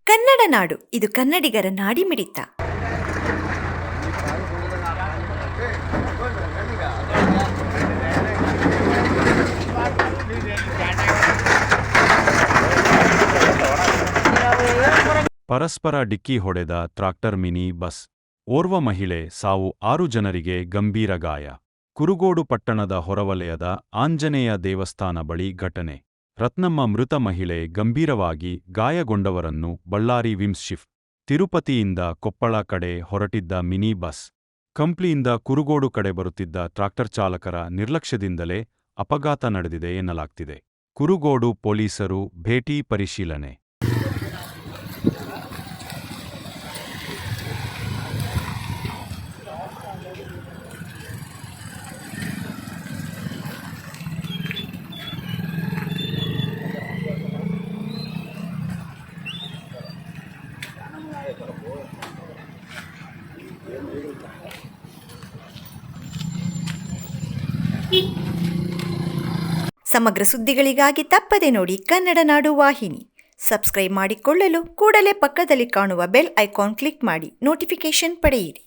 ಕನ್ನಡ ನಾಡು, ಇದು ಕನ್ನಡಿಗರ ನಾಡಿಮಿಡಿತ. ಪರಸ್ಪರ ಡಿಕ್ಕಿ ಹೊಡೆದ ಟ್ರಾಕ್ಟರ್ ಮಿನಿ ಬಸ್. ಓರ್ವ ಮಹಿಳೆ ಸಾವು, 6 ಜನರಿಗೆ ಗಂಭೀರ ಗಾಯ. ಕುರುಗೋಡು ಪಟ್ಟಣದ ಹೊರವಲಯದ ಆಂಜನೇಯ ದೇವಸ್ಥಾನ ಬಳಿ ಘಟನೆ. ರತ್ನಮ್ಮ ಮೃತ ಮಹಿಳೆ ಗಂಭೀರವಾಗಿ ಗಾಯಗೊಂಡವರನ್ನು ಬಳ್ಳಾರಿ ವಿಮ್ಸ್ ಶಿಫ್ಟ್. ತಿರುಪತಿಯಿಂದ ಕೊಪ್ಪಳ ಕಡೆ ಹೊರಟಿದ್ದ ಮಿನಿ ಬಸ್ ಕಂಪ್ಲಿಯಿಂದ ಕುರುಗೋಡು ಕಡೆ ಬರುತ್ತಿದ್ದ ಟ್ರಾಕ್ಟರ್ ಚಾಲಕರ ನಿರ್ಲಕ್ಷ್ಯದಿಂದಲೇ ಅಪಘಾತ ನಡೆದಿದೆ ಎನ್ನಲಾಗ್ತಿದೆ. ಕುರುಗೋಡು ಪೊಲೀಸರು ಭೇಟಿ ಪರಿಶೀಲನೆ. ಸಮಗ್ರ ಸುದ್ದಿಗಳಿಗಾಗಿ ತಪ್ಪದೆ ನೋಡಿ ಕನ್ನಡ ನಾಡು ವಾಹಿನಿ. ಸಬ್ಸ್ಕ್ರೈಬ್ ಮಾಡಿಕೊಳ್ಳಲು ಕೂಡಲೇ ಪಕ್ಕದಲ್ಲಿ ಕಾಣುವ ಬೆಲ್ ಐಕಾನ್ ಕ್ಲಿಕ್ ಮಾಡಿ ನೋಟಿಫಿಕೇಶನ್ ಪಡೆಯಿರಿ.